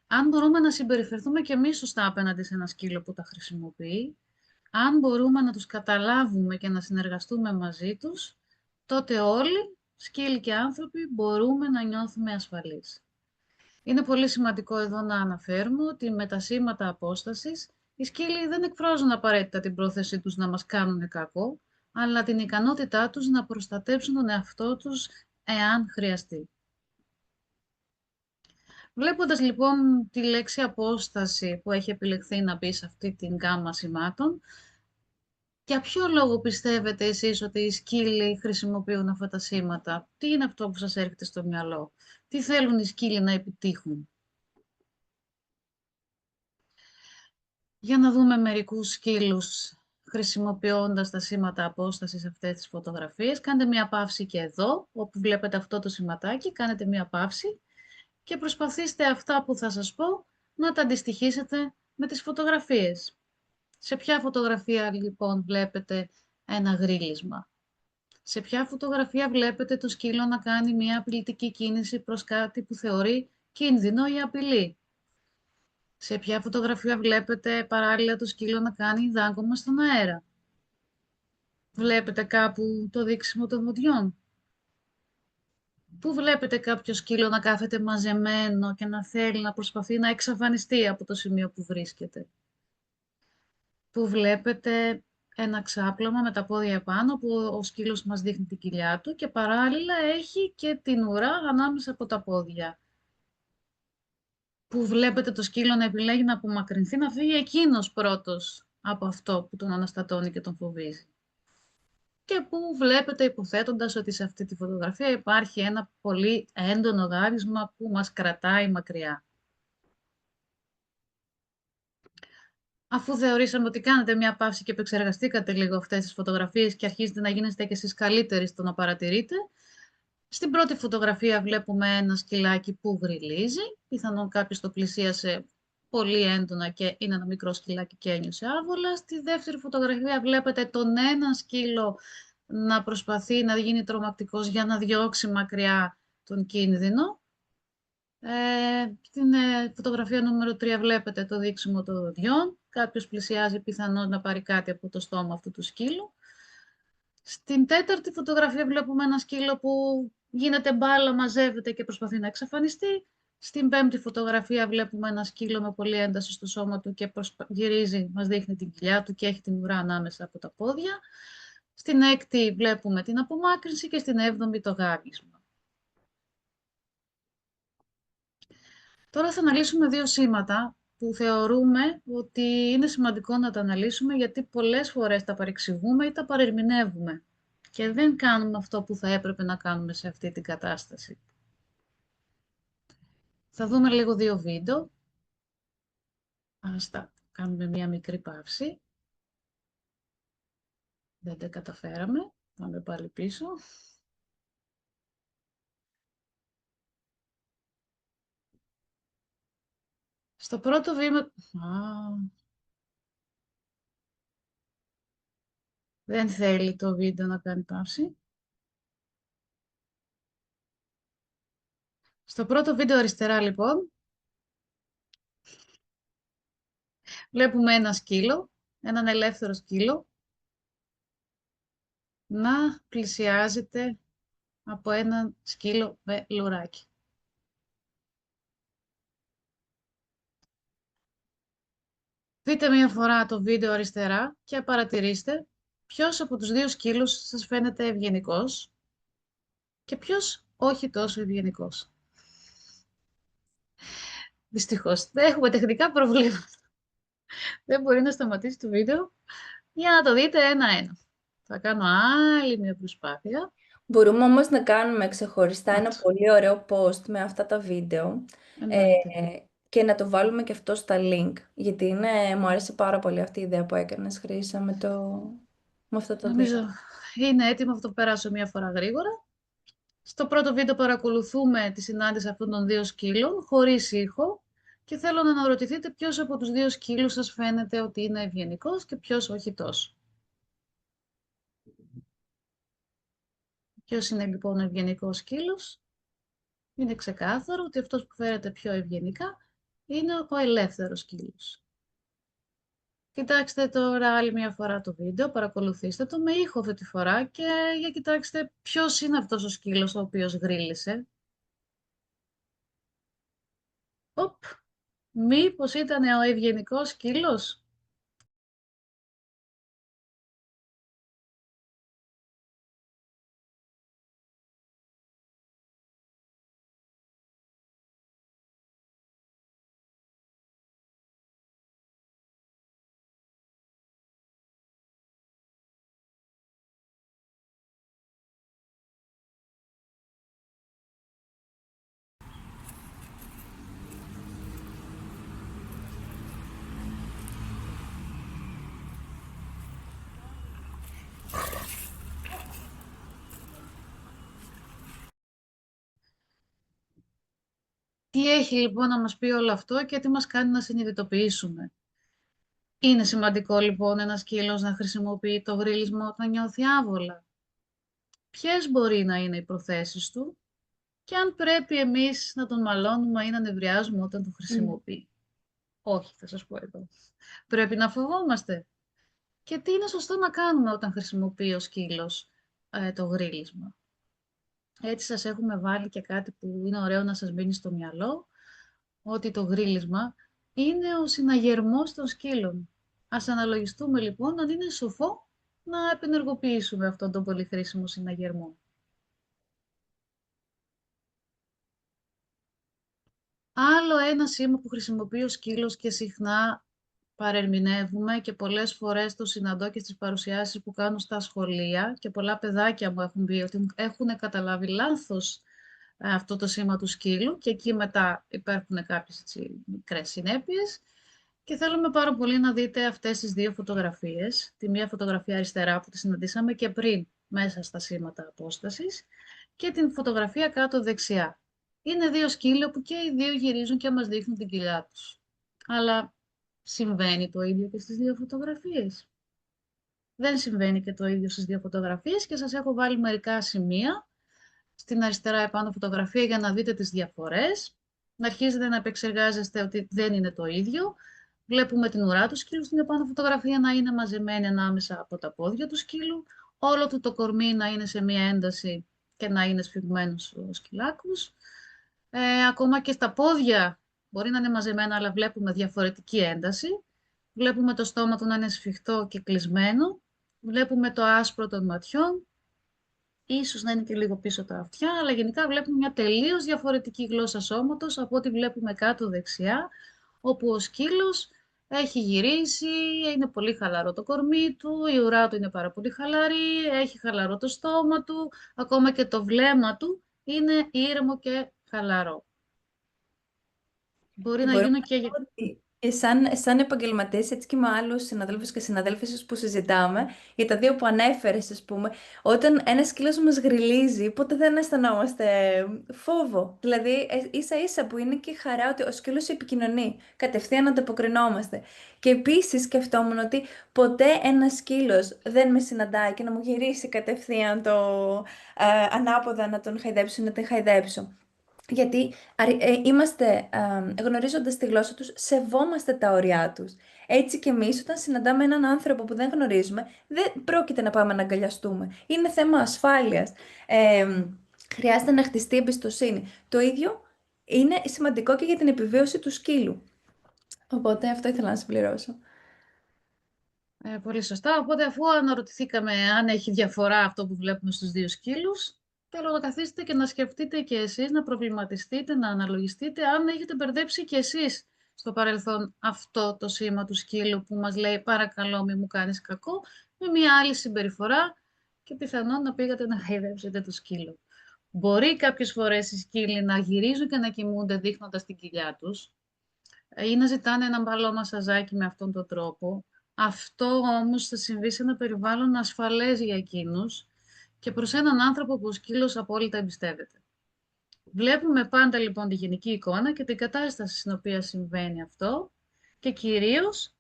[SPEAKER 1] αν μπορούμε να συμπεριφερθούμε και εμείς σωστά απέναντι σε ένα σκύλο που τα χρησιμοποιεί, αν μπορούμε να τους καταλάβουμε και να συνεργαστούμε μαζί τους, τότε όλοι, σκύλοι και άνθρωποι, μπορούμε να νιώθουμε ασφαλείς. Είναι πολύ σημαντικό εδώ να αναφέρουμε ότι με τα σήματα απόστασης οι σκύλοι δεν εκφράζουν απαραίτητα την πρόθεσή τους να μας κάνουν κακό, αλλά την ικανότητά τους να προστατέψουν τον εαυτό τους εάν χρειαστεί. Βλέποντας λοιπόν τη λέξη απόσταση που έχει επιλεχθεί να μπει σε αυτή την γκάμα σημάτων, για ποιο λόγο πιστεύετε εσείς ότι οι σκύλοι χρησιμοποιούν αυτά τα σήματα? Τι είναι αυτό που σας έρχεται στο μυαλό? Τι θέλουν οι σκύλοι να επιτύχουν? Για να δούμε μερικούς σκύλους χρησιμοποιώντας τα σήματα απόστασης σε αυτές τις φωτογραφίες. Κάντε μία παύση και εδώ, όπου βλέπετε αυτό το σηματάκι, κάνετε μία παύση και προσπαθήστε αυτά που θα σας πω να τα αντιστοιχίσετε με τις φωτογραφίες. Σε ποια φωτογραφία λοιπόν βλέπετε ένα γρίλισμα? Σε ποια φωτογραφία βλέπετε το σκύλο να κάνει μια απειλητική κίνηση προς κάτι που θεωρεί κίνδυνο ή απειλή? Σε ποια φωτογραφία βλέπετε παράλληλα το σκύλο να κάνει δάγκωμα στον αέρα? Βλέπετε κάπου το δείξιμο των δοντιών? Πού βλέπετε κάποιο σκύλο να κάθεται μαζεμένο και να θέλει να προσπαθεί να εξαφανιστεί από το σημείο που βρίσκεται? Που βλέπετε ένα ξάπλωμα με τα πόδια επάνω που ο σκύλος μας δείχνει την κοιλιά του και παράλληλα έχει και την ουρά ανάμεσα από τα πόδια? Που βλέπετε το σκύλο να επιλέγει να απομακρυνθεί, να φύγει εκείνος πρώτος από αυτό που τον αναστατώνει και τον φοβίζει? Και που βλέπετε υποθέτοντας ότι σε αυτή τη φωτογραφία υπάρχει ένα πολύ έντονο γάρισμα που μας κρατάει μακριά? Αφού θεωρήσαμε ότι κάνετε μια παύση και επεξεργαστήκατε λίγο αυτές τις φωτογραφίες και αρχίζετε να γίνεστε και εσείς καλύτεροι στο να παρατηρείτε, στην πρώτη φωτογραφία βλέπουμε ένα σκυλάκι που γριλίζει. Πιθανόν κάποιος το πλησίασε πολύ έντονα και είναι ένα μικρό σκυλάκι και ένιωσε άβολα. Στη δεύτερη φωτογραφία βλέπετε τον ένα σκύλο να προσπαθεί να γίνει τρομακτικός για να διώξει μακριά τον κίνδυνο. Στην φωτογραφία νούμερο 3 βλέπετε το δείξιμο των δοντιών. Κάποιος πλησιάζει πιθανόν να πάρει κάτι από το στόμα αυτού του σκύλου. Στην τέταρτη φωτογραφία βλέπουμε ένα σκύλο που γίνεται μπάλα, μαζεύεται και προσπαθεί να εξαφανιστεί. Στην πέμπτη φωτογραφία βλέπουμε ένα σκύλο με πολλή ένταση στο σώμα του και γυρίζει, μας δείχνει την κοιλιά του και έχει την ουρά ανάμεσα από τα πόδια. Στην έκτη βλέπουμε την απομάκρυνση και στην έβδομη το γάγισμα. Τώρα θα αναλύσουμε δύο σήματα που θεωρούμε ότι είναι σημαντικό να τα αναλύσουμε γιατί πολλές φορές τα παρεξηγούμε ή τα παρερμηνεύουμε και δεν κάνουμε αυτό που θα έπρεπε να κάνουμε σε αυτή την κατάσταση. Θα δούμε λίγο δύο βίντεο. Ας τα κάνουμε μία μικρή παύση. Δεν τα καταφέραμε. Πάμε πάλι πίσω. Στο πρώτο βήμα... δεν θέλει το βίντεο να κάνει παύση. Στο πρώτο βίντεο αριστερά λοιπόν, βλέπουμε ένα σκύλο, έναν ελεύθερο σκύλο, να πλησιάζεται από έναν σκύλο με λουράκι. Δείτε μία φορά το βίντεο αριστερά και παρατηρήστε ποιος από τους δύο σκύλους σας φαίνεται ευγενικός και ποιος όχι τόσο ευγενικός. Δυστυχώς, δεν έχουμε τεχνικά προβλήματα. Δεν μπορεί να σταματήσει το βίντεο για να το δείτε ένα-ένα. Θα κάνω άλλη μια προσπάθεια.
[SPEAKER 2] Μπορούμε όμως να κάνουμε ξεχωριστά
[SPEAKER 1] Να
[SPEAKER 2] ένα
[SPEAKER 1] το,
[SPEAKER 2] πολύ ωραίο post με αυτά τα βίντεο ε,
[SPEAKER 1] εννοείται.
[SPEAKER 2] και να το βάλουμε και αυτό στα link. Γιατί μου άρεσε πάρα πολύ αυτή η ιδέα που έκανες, Χρύσα, με αυτά τα δύο.
[SPEAKER 1] Νομίζω είναι έτοιμο, θα το περάσω μια φορά γρήγορα. Στο πρώτο βίντεο παρακολουθούμε τη συνάντηση αυτών των δύο σκύλων, χωρίς ήχο, και θέλω να αναρωτηθείτε ποιος από τους δύο σκύλους σας φαίνεται ότι είναι ευγενικός και ποιος όχι τόσο. Ποιος είναι λοιπόν ο ευγενικός σκύλος? Είναι ξεκάθαρο ότι αυτός που φέρεται πιο ευγενικά είναι ο ελεύθερος σκύλος. Κοιτάξτε τώρα άλλη μια φορά το βίντεο, παρακολουθήστε το με ήχο αυτή τη φορά και για κοιτάξτε ποιος είναι αυτός ο σκύλος ο οποίος γρίλησε. Οπ, μήπως ήταν ο ευγενικός σκύλος? Τι έχει λοιπόν να μας πει όλο αυτό και τι μας κάνει να συνειδητοποιήσουμε? Είναι σημαντικό λοιπόν ένας σκύλος να χρησιμοποιεί το γρίλισμα όταν νιώθει άβολα? Ποιες μπορεί να είναι οι προθέσεις του και αν πρέπει εμείς να τον μαλώνουμε ή να νευριάζουμε όταν το
[SPEAKER 2] Mm.
[SPEAKER 1] χρησιμοποιεί? Όχι, θα σας πω εδώ. Πρέπει να φοβόμαστε? Και τι είναι σωστό να κάνουμε όταν χρησιμοποιεί ο σκύλος το γρίλισμα? Έτσι σας έχουμε βάλει και κάτι που είναι ωραίο να σας μείνει στο μυαλό, ότι το γρίλισμα είναι ο συναγερμός των σκύλων. Ας αναλογιστούμε λοιπόν αν είναι σοφό να επενεργοποιήσουμε αυτόν τον πολύ χρήσιμο συναγερμό. Άλλο ένα σήμα που χρησιμοποιεί ο σκύλος και συχνά παρερμηνεύουμε και πολλές φορές το συναντώ και στις παρουσιάσεις που κάνω στα σχολεία και πολλά παιδάκια μου έχουν πει ότι έχουν καταλάβει λάθος αυτό το σήμα του σκύλου και εκεί μετά υπάρχουν κάποιες μικρές συνέπειες. Και θέλουμε πάρα πολύ να δείτε αυτές τις δύο φωτογραφίες. Τη μία φωτογραφία αριστερά που τη συναντήσαμε και πριν μέσα στα σήματα απόστασης και την φωτογραφία κάτω δεξιά. Είναι δύο σκύλοι που και οι δύο γυρίζουν και μας δείχνουν την κοιλιά τους. Αλλά συμβαίνει το ίδιο και στις δύο φωτογραφίες? Δεν συμβαίνει και το ίδιο στις δύο φωτογραφίες και σας έχω βάλει μερικά σημεία στην αριστερά επάνω φωτογραφία για να δείτε τις διαφορές. Να αρχίζετε να επεξεργάζεστε ότι δεν είναι το ίδιο. Βλέπουμε την ουρά του σκύλου στην επάνω φωτογραφία να είναι μαζεμένη ανάμεσα από τα πόδια του σκύλου. Όλο του το κορμί να είναι σε μία ένταση και να είναι σφιγμένος ο σκυλάκος. Ακόμα και στα πόδια μπορεί να είναι μαζεμένα, αλλά βλέπουμε διαφορετική ένταση. Βλέπουμε το στόμα του να είναι σφιχτό και κλεισμένο. Βλέπουμε το άσπρο των ματιών. Ίσως να είναι και λίγο πίσω τα αυτιά, αλλά γενικά βλέπουμε μια τελείως διαφορετική γλώσσα σώματος από ό,τι βλέπουμε κάτω δεξιά, όπου ο σκύλος έχει γυρίσει, είναι πολύ χαλαρό το κορμί του, η ουρά του είναι πάρα πολύ χαλαρή, έχει χαλαρό το στόμα του, ακόμα και το βλέμμα του είναι ήρεμο και χαλαρό. Μπορεί να
[SPEAKER 2] Μπορώ
[SPEAKER 1] γίνουν
[SPEAKER 2] να
[SPEAKER 1] και...
[SPEAKER 2] πω ότι και σαν επαγγελματίες, έτσι και με άλλους συναδέλφους και συναδέλφισες που συζητάμε, για τα δύο που ανέφερες, ας πούμε, όταν ένα σκύλος μας γριλίζει, ποτέ δεν αισθανόμαστε φόβο. Δηλαδή, ίσα ίσα που είναι και η χαρά ότι ο σκύλος επικοινωνεί, κατευθείαν ανταποκρινόμαστε. Και επίσης σκεφτόμουν ότι ποτέ ένα σκύλος δεν με συναντάει και να μου γυρίσει κατευθείαν το ανάποδα να τον χαϊδέψω, να την χαϊδέψω. Γιατί είμαστε, γνωρίζοντας τη γλώσσα τους, σεβόμαστε τα ωριά τους. Έτσι και εμείς, όταν συναντάμε έναν άνθρωπο που δεν γνωρίζουμε, δεν πρόκειται να πάμε να αγκαλιαστούμε. Είναι θέμα ασφάλειας. Χρειάζεται να χτιστεί εμπιστοσύνη. Το ίδιο είναι σημαντικό και για την επιβίωση του σκύλου. Οπότε αυτό ήθελα να συμπληρώσω.
[SPEAKER 1] Πολύ σωστά. Οπότε, αφού αναρωτηθήκαμε αν έχει διαφορά αυτό που βλέπουμε στους δύο σκύλους, θέλω να καθίσετε και να σκεφτείτε και εσείς, να προβληματιστείτε, να αναλογιστείτε αν έχετε μπερδέψει και εσείς στο παρελθόν αυτό το σήμα του σκύλου που μας λέει «παρακαλώ μη μου κάνεις κακό», με μια άλλη συμπεριφορά και πιθανόν να πήγατε να χαϊδέψετε το σκύλο. Μπορεί κάποιες φορές οι σκύλοι να γυρίζουν και να κοιμούνται δείχνοντας την κοιλιά τους, ή να ζητάνε ένα μπαλό μασαζάκι με αυτόν τον τρόπο. Αυτό όμως θα συμβεί σε ένα περιβάλλον ασφαλές για εκείνους και προς έναν άνθρωπο που ο σκύλος απόλυτα εμπιστεύεται. Βλέπουμε πάντα λοιπόν τη γενική εικόνα και την κατάσταση στην οποία συμβαίνει αυτό και κυρίως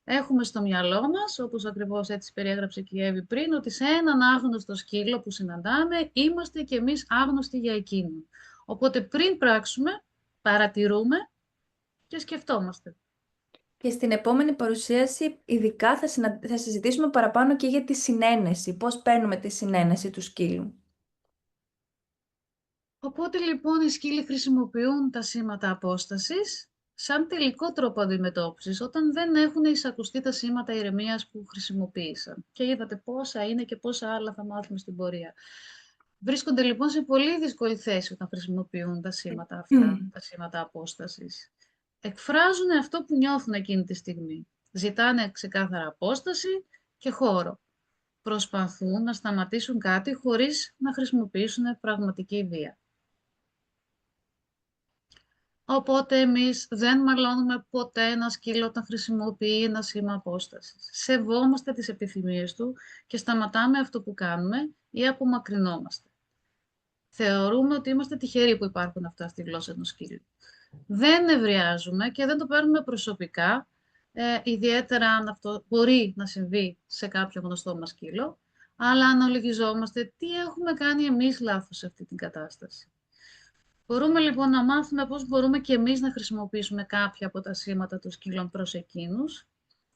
[SPEAKER 1] έχουμε στο μυαλό μας, όπως ακριβώς έτσι περιέγραψε και η Εύη πριν, ότι σε έναν άγνωστο σκύλο που συναντάμε είμαστε και εμείς άγνωστοι για εκείνον. Οπότε πριν πράξουμε, παρατηρούμε και σκεφτόμαστε.
[SPEAKER 2] Και στην επόμενη παρουσίαση ειδικά θα συζητήσουμε παραπάνω και για τη συνένεση, πώς παίρνουμε τη συνένεση του σκύλου.
[SPEAKER 1] Οπότε λοιπόν οι σκύλοι χρησιμοποιούν τα σήματα απόστασης σαν τελικό τρόπο αντιμετώπισης, όταν δεν έχουν εισακουστεί τα σήματα ηρεμίας που χρησιμοποίησαν. Και είδατε πόσα είναι και πόσα άλλα θα μάθουμε στην πορεία. Βρίσκονται λοιπόν σε πολύ δύσκολη θέση όταν χρησιμοποιούν τα σήματα αυτά, τα σήματα απόστασης. Εκφράζουν αυτό που νιώθουν εκείνη τη στιγμή. Ζητάνε ξεκάθαρα απόσταση και χώρο. Προσπαθούν να σταματήσουν κάτι χωρίς να χρησιμοποιήσουν πραγματική βία. Οπότε εμείς δεν μαλώνουμε ποτέ ένα σκύλο όταν χρησιμοποιεί ένα σήμα απόστασης. Σεβόμαστε τις επιθυμίες του και σταματάμε αυτό που κάνουμε ή απομακρυνόμαστε. Θεωρούμε ότι είμαστε τυχεροί που υπάρχουν αυτά στη γλώσσα ενός σκύλου. Δεν νευριάζουμε και δεν το παίρνουμε προσωπικά, ιδιαίτερα αν αυτό μπορεί να συμβεί σε κάποιο γνωστό μας σκύλο, αλλά αναλογιζόμαστε τι έχουμε κάνει εμείς λάθος σε αυτή την κατάσταση. Μπορούμε λοιπόν να μάθουμε πώς μπορούμε και εμείς να χρησιμοποιήσουμε κάποια από τα σήματα των σκύλων προς εκείνους.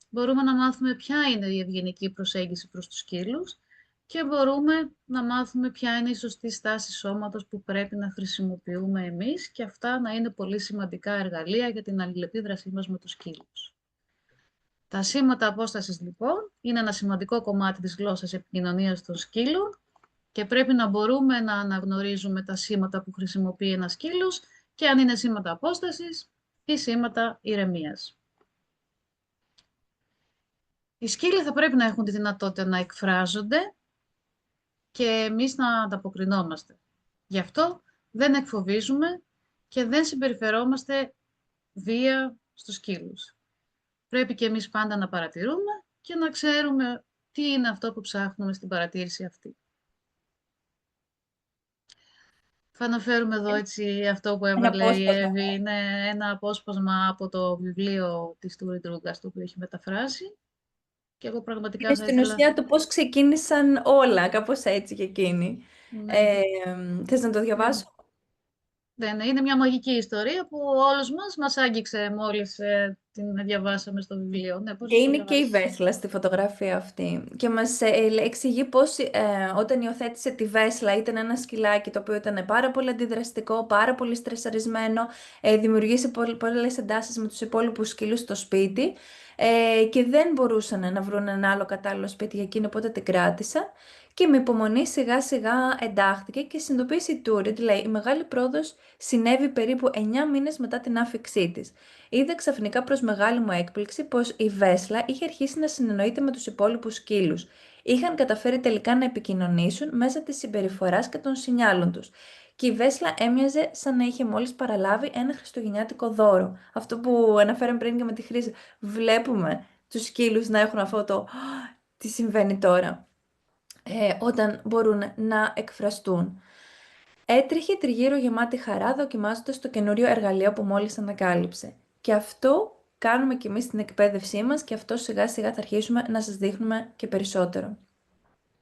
[SPEAKER 1] Μπορούμε να μάθουμε ποια είναι η ευγενική προσέγγιση προς τους σκύλους και μπορούμε να μάθουμε ποια είναι η σωστή στάση σώματος που πρέπει να χρησιμοποιούμε εμείς και αυτά να είναι πολύ σημαντικά εργαλεία για την αλληλεπίδρασή μας με τους σκύλους. Τα σήματα απόστασης λοιπόν είναι ένα σημαντικό κομμάτι της γλώσσας επικοινωνίας των σκύλων και πρέπει να μπορούμε να αναγνωρίζουμε τα σήματα που χρησιμοποιεί ένας σκύλος και αν είναι σήματα απόστασης ή σήματα ηρεμίας. Οι σκύλοι θα πρέπει να έχουν τη δυνατότητα να εκφράζονται και εμείς να ανταποκρινόμαστε. Γι' αυτό δεν εκφοβίζουμε και δεν συμπεριφερόμαστε βία στους σκύλους. Πρέπει και εμείς πάντα να παρατηρούμε και να ξέρουμε τι είναι αυτό που ψάχνουμε στην παρατήρηση αυτή. Θα αναφέρουμε εδώ έτσι αυτό που
[SPEAKER 2] Ένα
[SPEAKER 1] έβαλε η
[SPEAKER 2] απόσπασμα.
[SPEAKER 1] Εύη. Είναι ένα απόσπασμα από το βιβλίο της Τούρι Τρούγκας, το οποίο έχει μεταφράσει. Και εγώ πραγματικά
[SPEAKER 2] Είναι
[SPEAKER 1] θα
[SPEAKER 2] στην
[SPEAKER 1] ήθελα...
[SPEAKER 2] ουσία το πώς ξεκίνησαν όλα, κάπως έτσι και εκείνη.
[SPEAKER 1] Ναι.
[SPEAKER 2] Ε, Θες να το διαβάσω?
[SPEAKER 1] Ναι, είναι μια μαγική ιστορία που όλους μας άγγιξε μόλις την διαβάσαμε στο βιβλίο. Ναι, πώς
[SPEAKER 2] Και
[SPEAKER 1] να το
[SPEAKER 2] είναι και η
[SPEAKER 1] διαβάσεις.
[SPEAKER 2] Βέσλα στη φωτογραφία αυτή. Και μας εξηγεί πώς όταν υιοθέτησε τη Βέσλα ήταν ένα σκυλάκι το οποίο ήταν πάρα πολύ αντιδραστικό, πάρα πολύ στρεσαρισμένο, δημιουργήσε πολλές εντάσεις με τους υπόλοιπους σκύλους στο σπίτι και δεν μπορούσαν να βρουν ένα άλλο κατάλληλο σπίτι για εκείνη, οπότε την κράτησαν. Και με υπομονή σιγά σιγά εντάχθηκε και συνειδητοποίησε η Τούριτ, λέει, η μεγάλη πρόοδος συνέβη περίπου 9 μήνες μετά την άφηξή της. Είδα ξαφνικά προς μεγάλη μου έκπληξη πως η Βέσλα είχε αρχίσει να συνεννοείται με τους υπόλοιπους σκύλους. Είχαν καταφέρει τελικά να επικοινωνήσουν μέσα της συμπεριφοράς και των σινιάλων τους. Και η Βέσλα έμοιαζε σαν να είχε μόλις παραλάβει ένα χριστουγεννιάτικο δώρο. Αυτό που αναφέραμε πριν και με τη Χρύσα. Βλέπουμε τους σκύλους να έχουν αυτό το «Τι συμβαίνει τώρα?» όταν μπορούν να εκφραστούν. Έτρεχε τριγύρω γεμάτη χαρά δοκιμάζοντας το καινούριο εργαλείο που μόλις ανακάλυψε. Και αυτό κάνουμε κι εμείς στην εκπαίδευσή μας και αυτό σιγά σιγά θα αρχίσουμε να σας δείχνουμε και περισσότερο.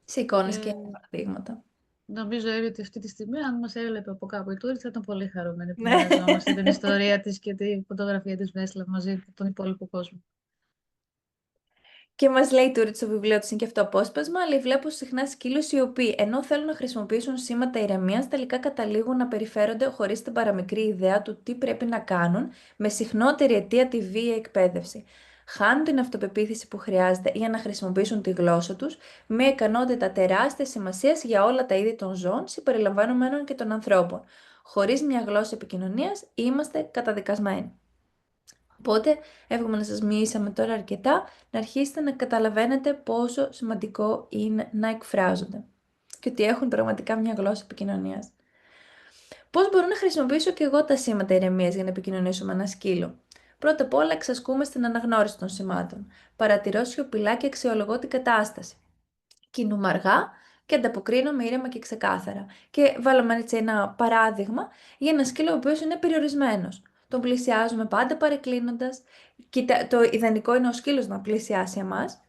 [SPEAKER 2] Σε εικόνες και
[SPEAKER 1] Και
[SPEAKER 2] παραδείγματα.
[SPEAKER 1] νομίζω Εύη, ότι αυτή τη στιγμή, αν μας έβλεπε από κάπου η Τούρη, θα ήταν πολύ χαρούμενη που
[SPEAKER 2] Ναι.
[SPEAKER 1] μοιραζόμαστε την ιστορία της και τη φωτογραφία της Βέσλα μαζί με τον υπόλοιπο κόσμο.
[SPEAKER 2] Και μας λέει τούτη στο βιβλίο της είναι και αυτό απόσπασμα, αλλά βλέπω συχνά σκύλους οι οποίοι ενώ θέλουν να χρησιμοποιήσουν σήματα ηρεμίας, τελικά καταλήγουν να περιφέρονται χωρίς την παραμικρή ιδέα του τι πρέπει να κάνουν, με συχνότερη αιτία τη βία εκπαίδευση. Χάνουν την αυτοπεποίθηση που χρειάζεται για να χρησιμοποιήσουν τη γλώσσα τους, μια ικανότητα τεράστιας σημασίας για όλα τα είδη των ζώων, συμπεριλαμβανομένων και των ανθρώπων. Χωρίς μια γλώσσα επικοινωνίας είμαστε καταδικασμένοι. Οπότε, εύχομαι να σας μίλησαμε τώρα αρκετά, να αρχίσετε να καταλαβαίνετε πόσο σημαντικό είναι να εκφράζονται και ότι έχουν πραγματικά μια γλώσσα επικοινωνίας. Πώς μπορώ να χρησιμοποιήσω και εγώ τα σήματα ηρεμίας για να επικοινωνήσω με ένα σκύλο? Πρώτα απ' όλα, εξασκούμε στην αναγνώριση των σημάτων. Παρατηρώ σιωπηλά και αξιολογώ την κατάσταση. Κινούμαι αργά και ανταποκρίνομαι ήρεμα και ξεκάθαρα. Και βάλαμε έτσι ένα παράδειγμα για ένα σκύλο ο οποίος είναι περιορισμένος. Τον πλησιάζουμε πάντα παρεκκλίνοντας. Το ιδανικό είναι ο σκύλος να πλησιάσει εμάς.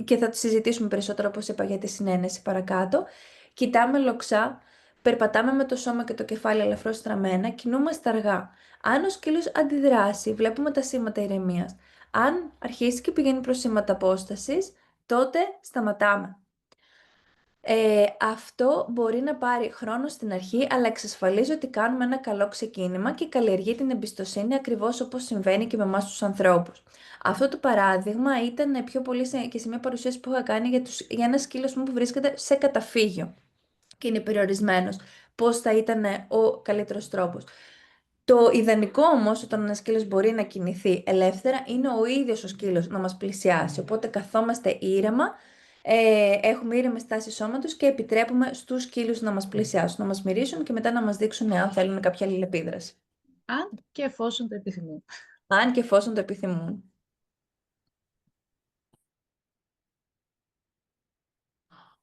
[SPEAKER 2] Και θα το συζητήσουμε περισσότερο, όπως είπα, για τη συνένεση παρακάτω. Κοιτάμε λοξά, περπατάμε με το σώμα και το κεφάλι ελαφρώς στραμμένα, κινούμαστε αργά. Αν ο σκύλος αντιδράσει, βλέπουμε τα σήματα ηρεμίας. Αν αρχίσει και πηγαίνει προς σήματα απόστασης, τότε σταματάμε. Αυτό μπορεί να πάρει χρόνο στην αρχή, αλλά εξασφαλίζει ότι κάνουμε ένα καλό ξεκίνημα και καλλιεργεί την εμπιστοσύνη ακριβώς όπως συμβαίνει και με εμάς τους ανθρώπους. Αυτό το παράδειγμα ήταν πιο πολύ και σε μια παρουσίαση που είχα κάνει για ένα σκύλο που βρίσκεται σε καταφύγιο και είναι περιορισμένος. Πώς θα ήταν ο καλύτερος τρόπος. Το ιδανικό όμως, όταν ένα σκύλος μπορεί να κινηθεί ελεύθερα, είναι ο ίδιος ο σκύλος να μας πλησιάσει. Οπότε καθόμαστε ήρεμα, έχουμε ήρεμη στάση σώματος και επιτρέπουμε στους σκύλους να μας πλησιάσουν, να μας μυρίσουν και μετά να μας δείξουν αν θέλουν κάποια αλληλεπίδραση.
[SPEAKER 1] Αν και εφόσον το επιθυμούν.
[SPEAKER 2] Αν και εφόσον το επιθυμούν.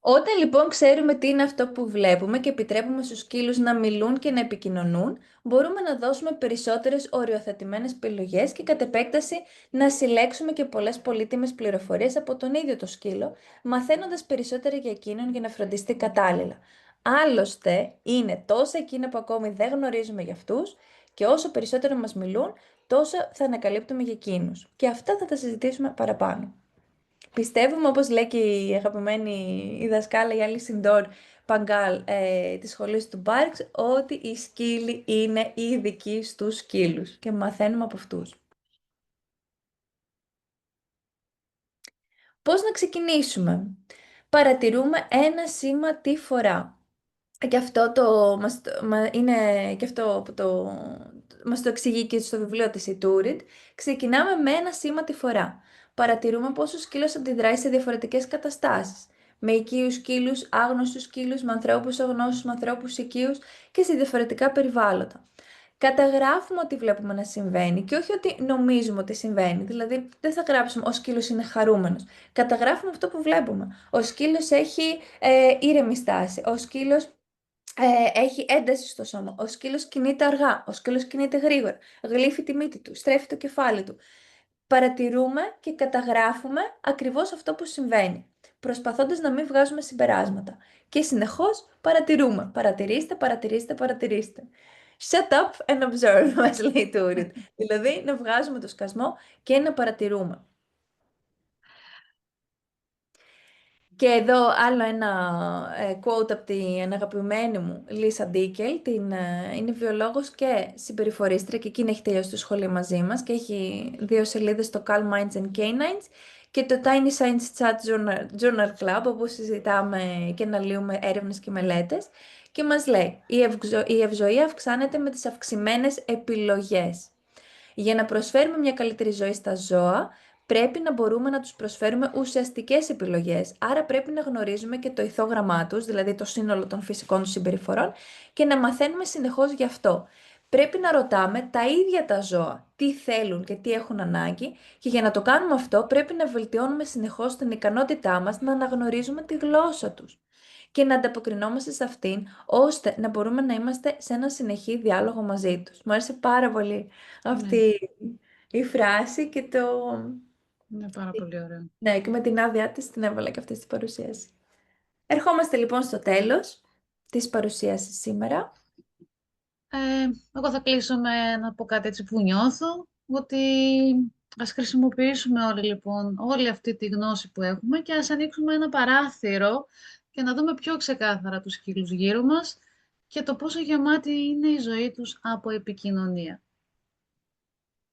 [SPEAKER 2] Όταν λοιπόν ξέρουμε τι είναι αυτό που βλέπουμε και επιτρέπουμε στους σκύλους να μιλούν και να επικοινωνούν, μπορούμε να δώσουμε περισσότερες οριοθετημένες επιλογές και κατ' επέκταση να συλλέξουμε και πολλές πολύτιμες πληροφορίες από τον ίδιο το σκύλο, μαθαίνοντας περισσότερα για εκείνον για να φροντιστεί κατάλληλα. Άλλωστε, είναι τόσα εκείνα που ακόμη δεν γνωρίζουμε για αυτούς και όσο περισσότερο μας μιλούν, τόσο θα ανακαλύπτουμε για εκείνους. Και αυτά θα τα συζητήσουμε παραπάνω. Πιστεύουμε, όπως λέει και η αγαπημένη η δασκάλα η Alison Dorr Παγκάλ της σχολής του Barks, ότι οι σκύλοι είναι ειδικοί στους σκύλους και μαθαίνουμε από αυτούς. Πώς να ξεκινήσουμε? Παρατηρούμε ένα σήμα τη φορά. Και αυτό μας το εξηγεί και στο βιβλίο της η Turit. Ξεκινάμε με ένα σήμα τη φορά. Παρατηρούμε πώς ο σκύλος αντιδράει σε διαφορετικές καταστάσεις. Με οικείους σκύλους, άγνωστους σκύλους, με ανθρώπους αγνώστους, με ανθρώπους οικείους και σε διαφορετικά περιβάλλοντα. Καταγράφουμε ό,τι βλέπουμε να συμβαίνει και όχι ότι νομίζουμε ότι συμβαίνει. Δηλαδή, δεν θα γράψουμε «Ο σκύλος είναι χαρούμενος». Καταγράφουμε αυτό που βλέπουμε. Ο σκύλος έχει ήρεμη στάση. Ο σκύλος έχει ένταση στο σώμα. Ο σκύλος κινείται αργά. Ο σκύλος κινείται γρήγορα. Γλύφει τη μύτη του. Στρέφει το κεφάλι του. Παρατηρούμε και καταγράφουμε ακριβώς αυτό που συμβαίνει, προσπαθώντας να μην βγάζουμε συμπεράσματα. Και συνεχώς παρατηρούμε. Παρατηρήστε, παρατηρήστε, παρατηρήστε. Shut up and observe, μας λέει η Turit. Δηλαδή, να βγάζουμε το σκασμό και να παρατηρούμε. Και εδώ άλλο ένα quote από την αγαπημένη μου Λίσα Ντίκελ, είναι βιολόγος και συμπεριφορίστρια και εκείνη έχει τελειώσει το σχολείο μαζί μας και έχει 2 σελίδες στο Calm Minds and Canines και το Tiny Science Chat Journal Club, όπου συζητάμε και αναλύουμε έρευνες και μελέτες και μας λέει η ευζοία αυξάνεται με τις αυξημένες επιλογές. Για να προσφέρουμε μια καλύτερη ζωή στα ζώα, πρέπει να μπορούμε να τους προσφέρουμε ουσιαστικές επιλογές. Άρα πρέπει να γνωρίζουμε και το ηθόγραμμά τους, δηλαδή το σύνολο των φυσικών τους συμπεριφορών και να μαθαίνουμε συνεχώς γι' αυτό. Πρέπει να ρωτάμε τα ίδια τα ζώα τι θέλουν και τι έχουν ανάγκη και για να το κάνουμε αυτό πρέπει να βελτιώνουμε συνεχώς την ικανότητά μας να αναγνωρίζουμε τη γλώσσα τους και να ανταποκρινόμαστε σε αυτήν, ώστε να μπορούμε να είμαστε σε ένα συνεχή διάλογο μαζί τους. Μου άρεσε πάρα πολύ
[SPEAKER 1] Ναι,
[SPEAKER 2] αυτή η φράση και το...
[SPEAKER 1] είναι πάρα πολύ ωραίο.
[SPEAKER 2] Ναι, και με την άδειά της την έβαλα και αυτή στην παρουσίαση. Ερχόμαστε λοιπόν στο τέλος της παρουσίασης σήμερα.
[SPEAKER 1] Εγώ θα κλείσω με να πω κάτι έτσι που νιώθω, ότι ας χρησιμοποιήσουμε όλοι λοιπόν όλη αυτή τη γνώση που έχουμε και ας ανοίξουμε ένα παράθυρο και να δούμε πιο ξεκάθαρα τους σκύλους γύρω μας και το πόσο γεμάτη είναι η ζωή τους από επικοινωνία.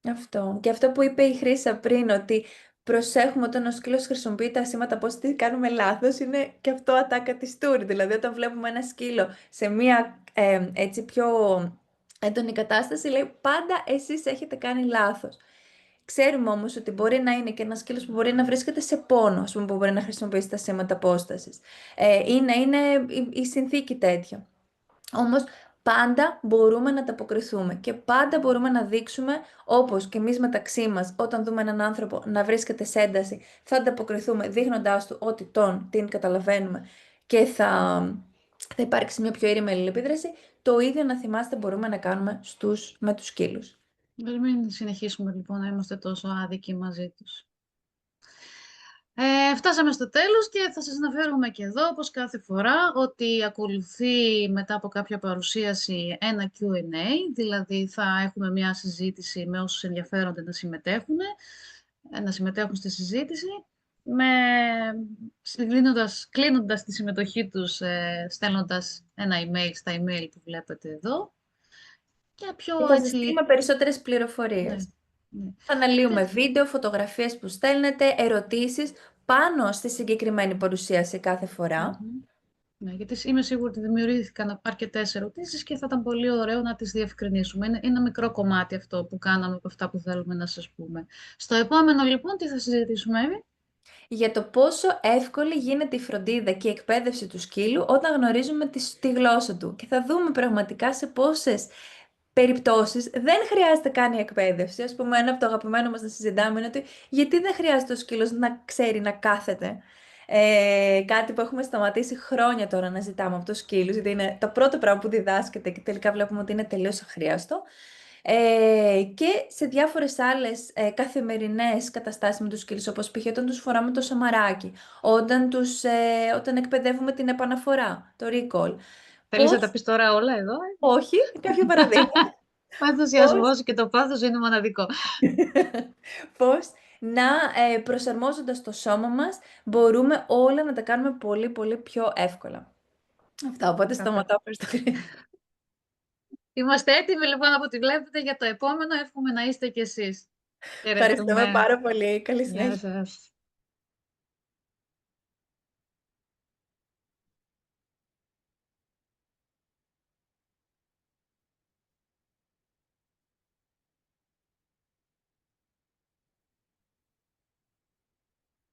[SPEAKER 2] Αυτό. Και αυτό που είπε η Χρύσα πριν, ότι προσέχουμε όταν ο σκύλος χρησιμοποιεί τα σήματα, πώς τι κάνουμε λάθος, είναι και αυτό ατάκα της τούρ. Δηλαδή, όταν βλέπουμε ένα σκύλο σε μία έτσι πιο έντονη κατάσταση, λέει πάντα εσείς έχετε κάνει λάθος. Ξέρουμε όμως ότι μπορεί να είναι και ένα σκύλος που μπορεί να βρίσκεται σε πόνο, ας πούμε, που μπορεί να χρησιμοποιήσει τα σήματα απόστασης. Ή να είναι η συνθήκη τέτοια. Όμως πάντα μπορούμε να ανταποκριθούμε και πάντα μπορούμε να δείξουμε, όπως και εμείς μεταξύ μας, όταν δούμε έναν άνθρωπο να βρίσκεται σε ένταση, θα ανταποκριθούμε δείχνοντάς του ότι την καταλαβαίνουμε και θα υπάρξει μια πιο ήρεμη αλληλεπίδραση. Το ίδιο να θυμάστε μπορούμε να κάνουμε με τους σκύλους.
[SPEAKER 1] Μην συνεχίσουμε λοιπόν να είμαστε τόσο άδικοι μαζί τους. Φτάσαμε στο τέλος και θα σας αναφέρουμε και εδώ, όπως κάθε φορά, ότι ακολουθεί μετά από κάποια παρουσίαση ένα Q&A, δηλαδή θα έχουμε μια συζήτηση με όσους ενδιαφέρονται να συμμετέχουν στη συζήτηση, με, κλείνοντας τη συμμετοχή τους, στέλνοντας ένα email στα email που βλέπετε εδώ, και
[SPEAKER 2] Και
[SPEAKER 1] πιο
[SPEAKER 2] θα σας
[SPEAKER 1] έτσι,
[SPEAKER 2] στείλουμε περισσότερες
[SPEAKER 1] ναι,
[SPEAKER 2] πληροφορίες.
[SPEAKER 1] ναι.
[SPEAKER 2] Θα αναλύουμε βίντεο, φωτογραφίες που στέλνετε, ερωτήσεις πάνω στη συγκεκριμένη παρουσίαση κάθε φορά.
[SPEAKER 1] Μμμ. Ναι, γιατί είμαι σίγουρη ότι δημιουργήθηκαν αρκετές ερωτήσεις και θα ήταν πολύ ωραίο να τις διευκρινίσουμε. Είναι ένα μικρό κομμάτι αυτό που κάναμε από αυτά που θέλουμε να σας πούμε. Στο επόμενο λοιπόν τι θα συζητήσουμε, Εύη?
[SPEAKER 2] Για το πόσο εύκολη γίνεται η φροντίδα και η εκπαίδευση του σκύλου όταν γνωρίζουμε τη γλώσσα του. Και θα δούμε πραγματικά σε πόσες περιπτώσεις δεν χρειάζεται καν η εκπαίδευση. Ας πούμε, ένα από το αγαπημένο μας να συζητάμε είναι ότι γιατί δεν χρειάζεται ο σκύλος να ξέρει να κάθεται. Κάτι που έχουμε σταματήσει χρόνια τώρα να ζητάμε από τους σκύλους, γιατί είναι το πρώτο πράγμα που διδάσκεται και τελικά βλέπουμε ότι είναι τελείως αχρίαστο. Και σε διάφορες άλλες καθημερινές καταστάσεις με τους σκύλους, όπως π.χ. όταν τους φοράμε το σαμαράκι, όταν εκπαιδεύουμε την επαναφορά, το recall.
[SPEAKER 1] Θέλεις να τα
[SPEAKER 2] Πώς,
[SPEAKER 1] πεις τώρα όλα εδώ?
[SPEAKER 2] όχι, κάποια παραδείγματα,
[SPEAKER 1] Ο
[SPEAKER 2] πώς,
[SPEAKER 1] ενθουσιασμός και το πάθος είναι μοναδικό.
[SPEAKER 2] πώς να προσαρμόζοντας το σώμα μας, μπορούμε όλα να τα κάνουμε πολύ πολύ πιο εύκολα. Αυτά, οπότε
[SPEAKER 1] Κατα-
[SPEAKER 2] σταματάω. Ευχαριστώ.
[SPEAKER 1] Είμαστε έτοιμοι λοιπόν από ό,τι βλέπετε για το επόμενο. Εύχομαι να είστε κι εσείς.
[SPEAKER 2] Ευχαριστούμε
[SPEAKER 1] Χαιρετούμε.
[SPEAKER 2] πάρα πολύ. Καλή
[SPEAKER 1] Γεια
[SPEAKER 2] συνέχεια.
[SPEAKER 1] σας.